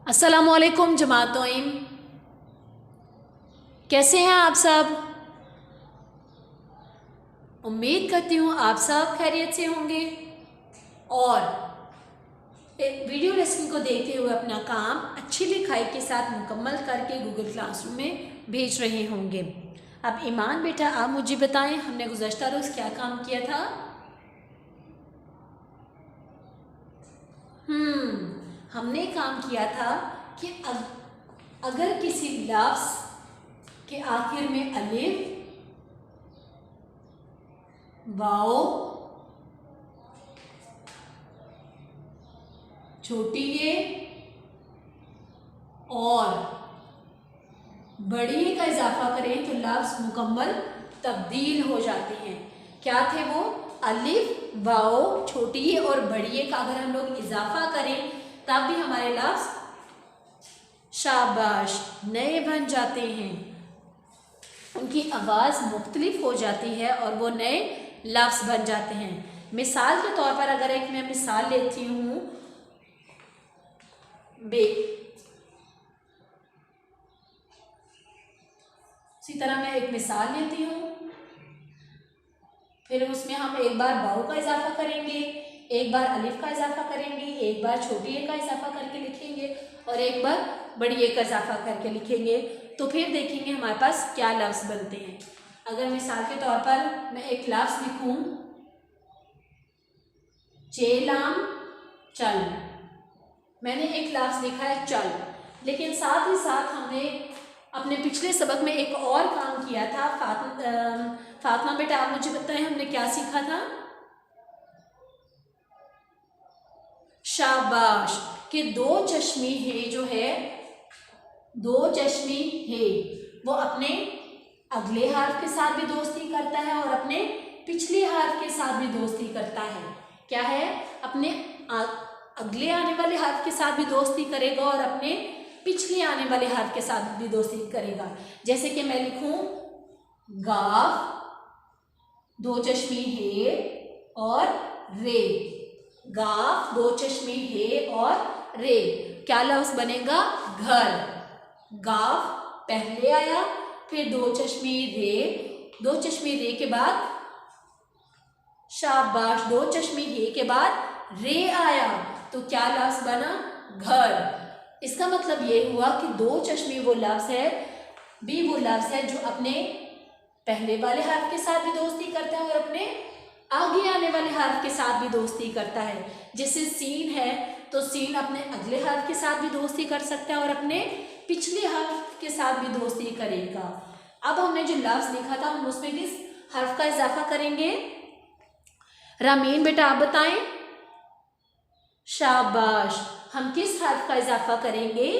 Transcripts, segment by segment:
अस्सलामुअलैकुम जमातोइम, कैसे हैं आप सब। उम्मीद करती हूँ आप सब खैरियत से होंगे और वीडियो लेसन को देखते हुए अपना काम अच्छी लिखाई के साथ मुकम्मल करके गूगल क्लासरूम में भेज रहे होंगे। अब ईमान बेटा आप मुझे बताएं, हमने गुज़श्ता रोज़ क्या काम किया था। हमने काम किया था कि अगर किसी लफ्ज़ के आखिर में अलिफ, वाओ, छोटी ये और बड़ी ये का इजाफा करें तो लफ्ज़ मुकम्मल तब्दील हो जाते हैं। क्या थे वो? अलिफ, वाओ, छोटी ये और बड़ी ये का अगर हम लोग इजाफा करें तब भी हमारे लफ्ज़ शाबाश नए बन जाते हैं, उनकी आवाज़ मुख्तलिफ हो जाती है और वो नए लफ्ज़ बन जाते हैं। मिसाल के तौर पर अगर एक मैं मिसाल लेती हूँ बे, इसी तरह मैं एक मिसाल लेती हूँ, फिर उसमें हम एक बार वाओ का इजाफा करेंगे, एक बार अलिफ का इजाफा करेंगे, एक बार छोटी ए का इजाफा करके लिखेंगे और एक बार बड़ी ए का इजाफा करके लिखेंगे, तो फिर देखेंगे हमारे पास क्या लफ्ज़ बनते हैं। अगर मिसाल के तौर पर मैं एक लफ्ज़ लिखूं, चेलाम चल, मैंने एक लफ्ज़ लिखा है चल, लेकिन साथ ही साथ हमने अपने पिछले सबक में एक और काम किया था। फातिमा बेटा आप मुझे बताएं हमने क्या सीखा था। शाबाश कि दो चश्मी है जो है, दो चश्मी है वो अपने अगले हार्फ के साथ भी दोस्ती करता है और अपने पिछले हार्फ के साथ भी दोस्ती करता है। क्या है? अपने अगले आने वाले हार्फ के साथ भी दोस्ती करेगा और अपने पिछले आने वाले हार्फ के साथ भी दोस्ती करेगा। जैसे कि मैं लिखूं गाफ, दो चश्मी है और रे, गाफ, दो चश्मी है और रे, क्या लफ्ज़ बनेगा? घर। गाफ पहले आया, फिर दो चश्मी रे, दो चश्मी रे के बाद शाबाश दो चश्मी हे के बाद रे आया, तो क्या लफ्ज़ बना? घर। इसका मतलब ये हुआ कि दो चश्मी वो लफ्ज़ है, भी वो लफ्ज़ है जो अपने पहले वाले हर्फ के साथ भी दोस्ती करता है और अपने आगे आने वाले हर्फ के साथ भी दोस्ती करता है। जैसे सीन है तो सीन अपने अगले हर्फ के साथ भी दोस्ती कर सकता है और अपने पिछले हर्फ के साथ भी दोस्ती करेगा। अब हमने जो लफ्ज़ लिखा था हम उसमें किस हर्फ का इजाफा करेंगे? रामीन बेटा आप बताएं। शाबाश, हम किस हर्फ का इजाफा करेंगे?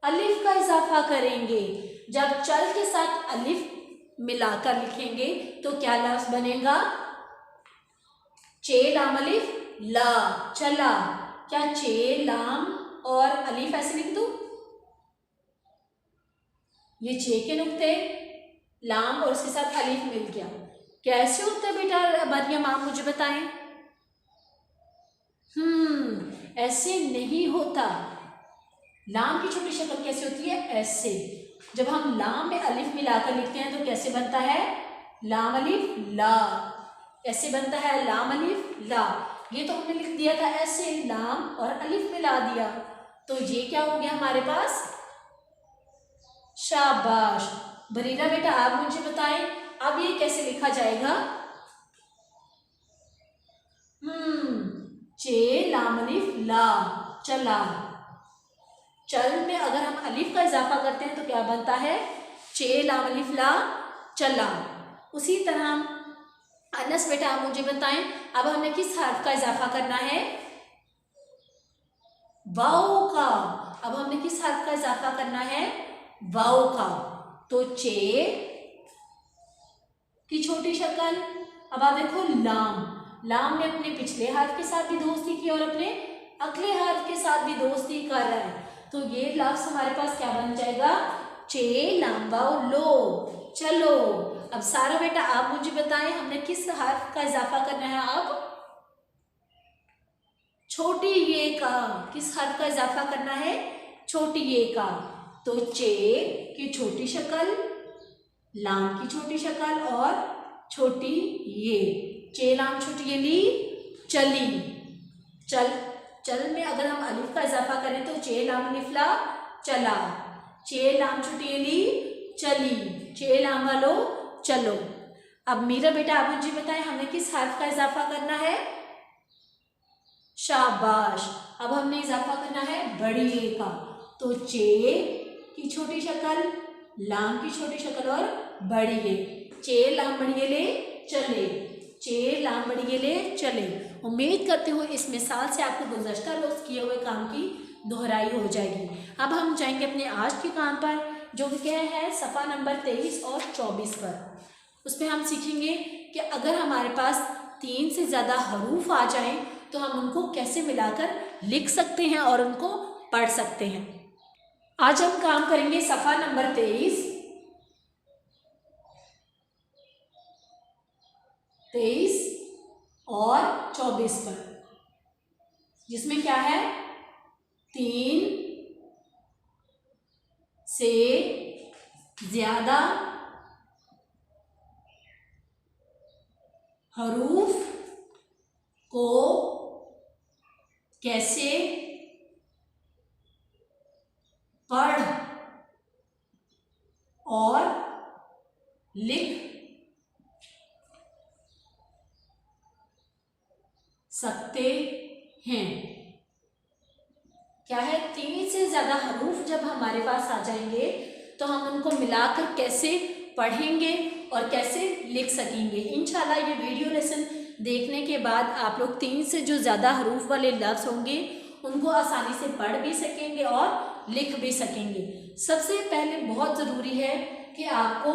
अलिफ का इजाफा करेंगे। जब चल के साथ अलिफ मिलाकर लिखेंगे तो क्या लफ्ज़ बनेगा? चे लाम अलिफ ला, चला। क्या चे लाम और अलिफ ऐसे लिख दूं? ये चे के नुक्ते, लाम और उसके साथ अलिफ मिल गया। कैसे होता है बेटा मरियम आप मुझे बताएं। ऐसे नहीं होता। लाम की छोटी शक्ल कैसे होती है? ऐसे। जब हम लाम में अलिफ मिलाकर लिखते हैं तो कैसे बनता है? लाम अलिफ ला, ऐसे बनता है लाम अलिफ ला। ये तो हमने लिख दिया था ऐसे, लाम और अलिफ मिला दिया, तो ये क्या हो गया हमारे पास? शाबाश। बरीरा बेटा आप मुझे बताएं अब ये कैसे लिखा जाएगा? चे लाम अलिफ ला, चला। चल में अगर हम अलिफ का इजाफा करते हैं तो क्या बनता है? चे लाम अलिफ ला, चला। उसी तरह अनस बेटा आप मुझे बताएं अब हमें किस हर्फ का इजाफा करना है? वाओ का। अब हमने किस हर्फ का इजाफा करना है? वाओ का। तो चे की छोटी शक्ल, अब आप देखो लाम, लाम ने अपने पिछले हर्फ के साथ भी दोस्ती की और अपने अगले हर्फ के साथ भी दोस्ती कर रहा है, तो ये लफ्ज़ हमारे पास क्या बन जाएगा? चे लाम वाओ लो, चलो। अब सारा बेटा आप मुझे बताएं हमने किस हर्फ का इजाफा करना है? अब छोटी ये का, किस हर्फ का इजाफा करना है? छोटी ये का। तो चे की छोटी शक्ल, लाम की छोटी शक्ल और छोटी ये। चे लाम छोटी ये ली, चली। चल, चल में अगर हम अलिफ का इजाफा करें तो चे लाम अलिफ ला, चला। चे लाम छोटी ये ली, चली। चे लाम वालो, चलो। अब मेरा बेटा आप मुझे बताएं हमें किस हर्फ का इजाफा करना है? शाबाश। अब हमने इजाफा करना है बड़ी ए का। तो चे की छोटी शक्ल, लाम की छोटी शक्ल और बड़ी ए। चे लाम बड़ी ए ले, चले। चे लाम बड़ी ए ले, चले। उम्मीद करते हो इस मिसाल से आपको गुज़श्ता रोज किए हुए काम की दोहराई हो जाएगी। अब हम जाएंगे अपने आज के काम पर, जो कि क्या है सफ़ा नंबर 23 और 24 पर। उस पर हम सीखेंगे कि अगर हमारे पास 3 से ज़्यादा हरूफ आ जाएं तो हम उनको कैसे मिलाकर लिख सकते हैं और उनको पढ़ सकते हैं। आज हम काम करेंगे सफ़ा नंबर 23 और 24 पर, जिसमें क्या है 3 से ज़्यादा हरूफ को कैसे पढ़ और लिख सकते हैं। क्या है 3 से ज़्यादा हरूफ जब हमारे पास आ जाएंगे तो हम उनको मिलाकर कैसे पढ़ेंगे और कैसे लिख सकेंगे। इंशाल्लाह ये वीडियो लेसन देखने के बाद आप लोग 3 से जो ज़्यादा हरूफ वाले लफ्ज़ होंगे उनको आसानी से पढ़ भी सकेंगे और लिख भी सकेंगे। सबसे पहले बहुत ज़रूरी है कि आपको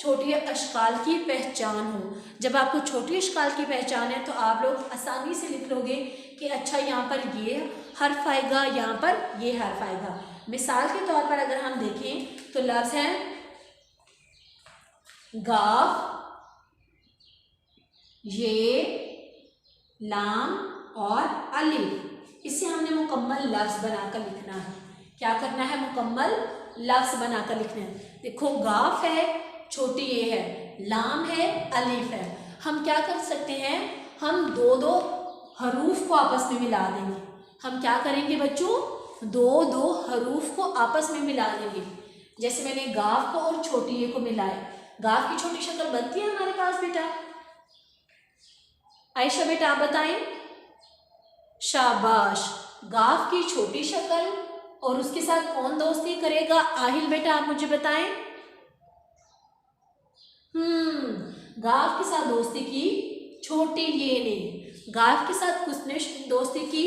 छोटी अशकाल की पहचान हो। जब आपको छोटी अशकाल की पहचान है तो आप लोग आसानी से लिख लोगे कि अच्छा यहाँ पर ये हर्फ आएगा, यहाँ पर ये हर्फ आएगा। मिसाल के तौर पर अगर हम देखें तो लफ्ज़ हैं गाफ, ये, लाम और अलिफ। इसे हमने मुकम्मल लफ्ज़ बनाकर लिखना है। क्या करना है? मुकम्मल लफ्ज़ बनाकर लिखना है। देखो गाफ है, छोटी ये है, लाम है, अलिफ है। हम क्या कर सकते हैं? हम दो हरूफ को आपस में मिला देंगे। हम क्या करेंगे बच्चों? दो हरूफ को आपस में मिला देंगे। जैसे मैंने गाफ को और छोटी ये को मिलाया, गाफ की छोटी शक्ल बनती है हमारे पास बेटा। आयशा बेटा आप बताएं। शाबाश। गाफ की छोटी शक्ल और उसके साथ कौन दोस्ती करेगा? आहिल बेटा आप मुझे बताएं। गाफ के साथ दोस्ती की छोटी ये ने, गाफ के साथ किसने दोस्ती की?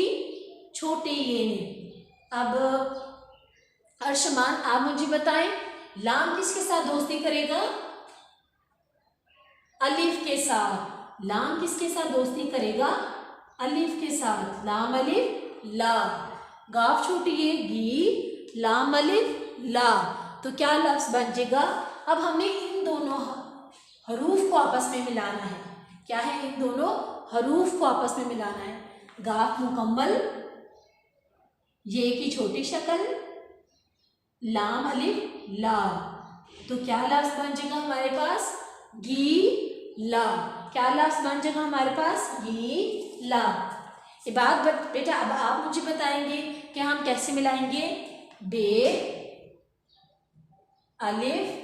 छोटी ये ने। अब अर्शमान आप मुझे बताएं, लाम किसके साथ दोस्ती करेगा? अलिफ के साथ। लाम किसके साथ दोस्ती करेगा? अलिफ के साथ। लाम अलिफ ला। गाफ छोटी ये गी, लाम अलिफ ला। तो क्या लफ्ज़ बन जाएगा? अब हमें इन दोनों हरूफ को आपस में मिलाना है। क्या है? इन दोनों हरूफ को आपस में मिलाना है। गाफ मुकम्मल, ये की छोटी शक्ल, लाम अलिफ ला। तो क्या लफ्ज़ बन जाएगा हमारे पास? गी ला। क्या लफ्ज़ बन जाएगा हमारे पास? गी ला। ये बात बेटा अब आप मुझे बताएंगे कि हम कैसे मिलाएंगे? बे, अलिफ,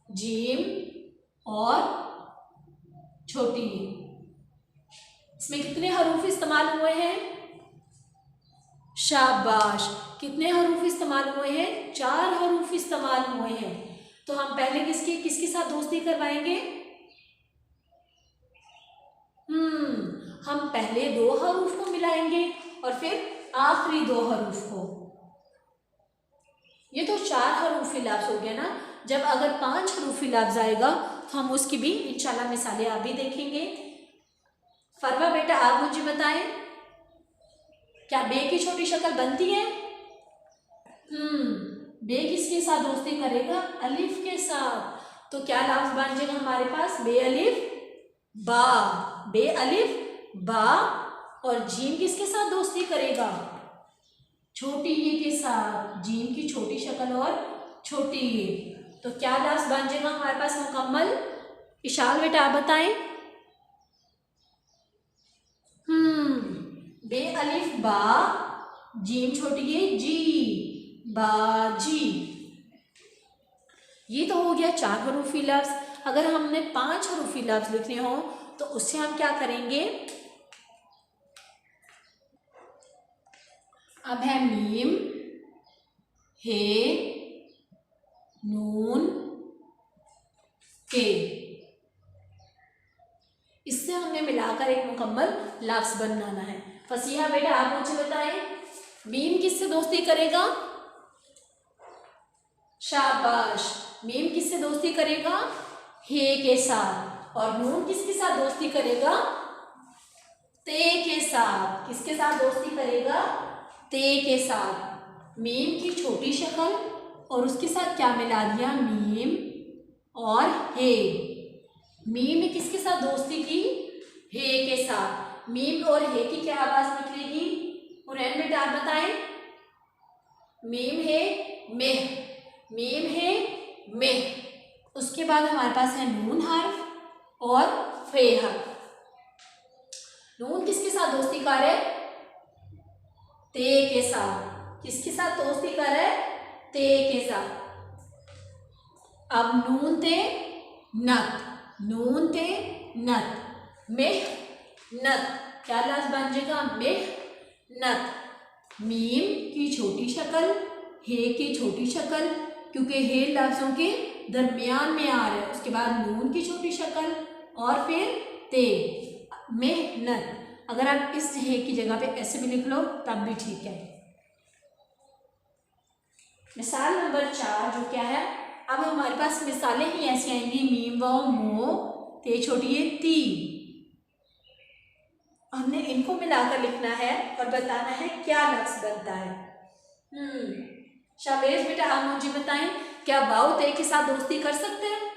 जीम और छोटी। इसमें कितने हरूफ इस्तेमाल हुए हैं? शाबाश। कितने हरूफ इस्तेमाल हुए हैं? 4 हरूफ इस्तेमाल हुए हैं। तो हम पहले किसके साथ दोस्ती करवाएंगे? हम पहले 2 हरूफ को मिलाएंगे और फिर आखिरी 2 हरूफ को। ये तो 4 हरूफी लफ्ज़ हो गया ना। जब अगर 5 हरूफी लफ्ज़ आएगा तो हम उसकी भी इंशाल्लाह मिसालें आप भी देखेंगे। फरवा बेटा आप मुझे बताएं, क्या बे की छोटी शक्ल बनती है? बे किसके साथ दोस्ती करेगा? अलिफ के साथ। तो क्या लफ्ज़ बन जाएगा हमारे पास? बे अलिफ बा। बे अलिफ बा, और जीम किसके साथ दोस्ती करेगा? छोटी ये के साथ, जीम की छोटी शक्ल और छोटी ये। तो क्या लफ्ज बन जाएगा हमारे पास मुकम्मल? इशाल बेटा आप बताएं। बे अलिफ बा, जीम छोटी ये जी, बाजी। ये तो हो गया 4 हरूफी लफ्ज। अगर हमने 5 हरूफी लफ्ज लिखने हो तो उससे हम क्या करेंगे? अब है मीम, हे, नून, के। इससे हमने मिलाकर एक मुकम्मल लफ्ज बनाना है। फसीहा बेटा आप मुझे बताएं, मीम किससे दोस्ती करेगा? शाबाश। मीम किससे दोस्ती करेगा? हे के साथ। और नून किसके साथ दोस्ती करेगा? ते के साथ। किसके साथ दोस्ती करेगा? ते के साथ। मीम की छोटी शक्ल और उसके साथ क्या मिला दिया? मीम और हे। मीम ने किसके साथ दोस्ती की? हे के साथ। मीम और हे की क्या आवाज निकलेगी? हुरैन बेटा आप बताएं। मीम है मेह, मीम है मेह। उसके बाद हमारे पास है नून हर्फ और फे हर्फ। नून किसके साथ दोस्ती कर रहा है? ते के साथ। किसके साथ दोस्ती कर रहा है? ते के साथ। अब नून ते नत, नून ते नत, मेह नत। क्या लफ्ज बन जाएगा? मेह नत। मीम की छोटी शक्ल, हे की छोटी शक्ल, क्योंकि हे लफ्जों के दरमियान में आ रहा है। उसके बाद नून की छोटी शक्ल और फिर ते, मेहनत। अगर आप इस हे की जगह पे ऐसे भी लिख लो तब भी ठीक है। मिसाल नंबर 4 जो क्या है, अब हमारे पास मिसालें ही ऐसी आएंगी, मीम वाओ मो, ते छोटी है ती। हमने इनको मिलाकर लिखना है और बताना है क्या लफ्ज बनता है। शाबेज बेटा आप मुझे बताएं, क्या वाओ ते के साथ दोस्ती कर सकते हैं?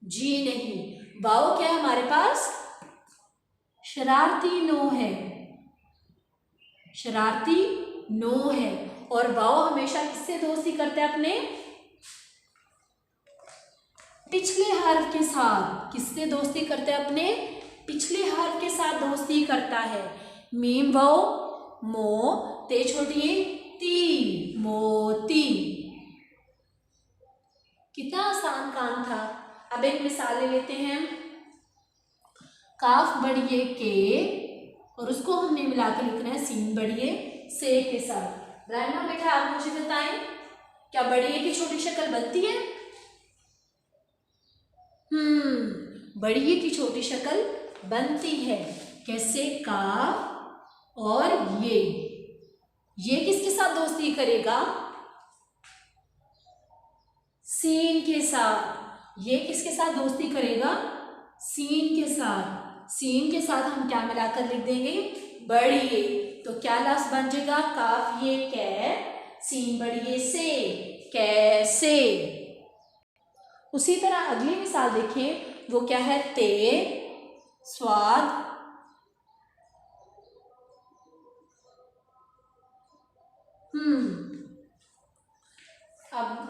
जी नहीं। वाओ क्या है हमारे पास? शरारती नो है, शरारती नो है। और वाओ हमेशा किससे दोस्ती करते हैं? अपने पिछले हर्फ के साथ। किससे दोस्ती करते हैं? अपने पिछले हर्फ के साथ दोस्ती करता है। मीम वाओ मो, ते छोटी ती, मोती। कितना आसान काम था। अब एक मिसाल लेते हैं। काफ बढ़िए के और उसको हमने मिलाकर लिखना है सीन बढ़िए से के साथ। रायमा बेटा आप मुझे बताएं, क्या बढ़िए की छोटी शक्ल बनती है? बढ़िए की छोटी शक्ल बनती है। कैसे? काफ और ये किसके साथ दोस्ती करेगा? सीन के साथ। ये किसके साथ दोस्ती करेगा? सीन के साथ। सीन के साथ हम क्या मिलाकर लिख देंगे? बढ़िए। तो क्या लफ्ज बन जाएगा? काफ ये कै, सीन बढ़िए से, कैसे। उसी तरह अगली मिसाल देखिए, वो क्या है? ते स्वाद अब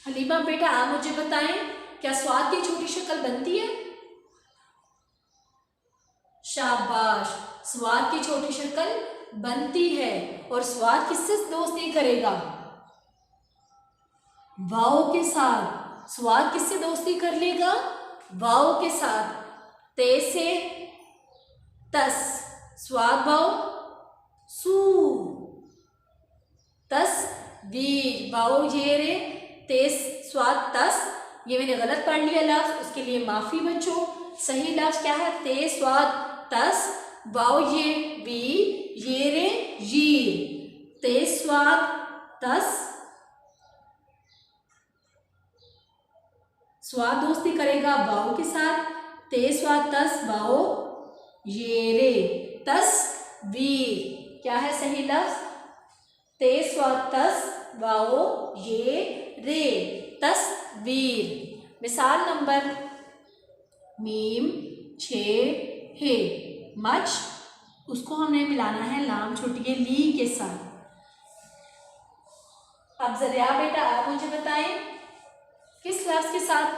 हलीमा बेटा आप मुझे बताएं, क्या स्वाद की छोटी शक्ल बनती है? शाबाश। स्वाद की छोटी शक्ल बनती है। और स्वाद किससे दोस्ती करेगा? वाओ के साथ। स्वाद किससे दोस्ती कर लेगा? वाओ के साथ। ते से तस, स्वाद वाओ सू, तस वीर, वाओ ये रे, तेज स्वाद तस। ये मैंने गलत पढ़ लिया लफ्ज, उसके लिए माफी बच्चों। सही लफ्ज क्या है? ते स्वाद तस, वाओ ये वी, ये रे यीर। ते स्वाद तस, स्वाद दोस्ती करेगा वाओ के साथ। ते स्वाद तस, वाओ ये रे, तस वीर। क्या है सही लफ्ज? ते स्वाद तस, वाओ ये रे, तस्वीर। मिसाल नंबर मीम छे हे, मच, उसको हमने मिलाना है लाम छोटी ली के साथ। अब जरिया बेटा आप मुझे बताएं किस लफ्ज के साथ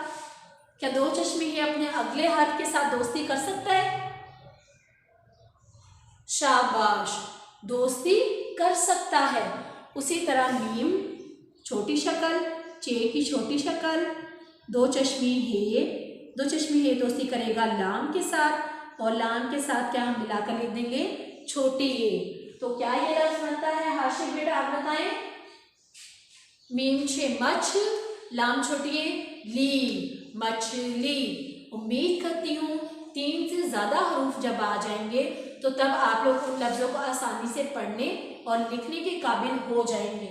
क्या दो चश्मे हे अपने अगले हर्फ के साथ दोस्ती कर सकता है? शाबाश, दोस्ती कर सकता है। उसी तरह मीम छोटी शक्ल, चे की छोटी शक्ल, दो चश्मी हे दोस्ती करेगा लाम के साथ, और लाम के साथ क्या हम मिलाकर लिख देंगे छोटी ए। तो क्या ये लफ्ज बनता है हाशिम बेटा आप बताएं? मीम छे मच, लाम छोटी ए ली, मछली। उम्मीद करती हूँ 3 से ज़्यादा हरूफ जब आ जाएंगे तो तब आप लोग उन लफ्ज़ों को आसानी से पढ़ने और लिखने के काबिल हो जाएंगे।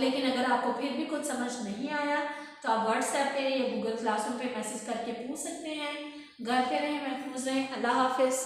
लेकिन अगर आपको फिर भी कुछ समझ नहीं आया तो आप व्हाट्सएप पे या गूगल क्लासरूम पे मैसेज करके पूछ सकते हैं। घर पे रहें, महफूज रहें। अल्लाह हाफिज़।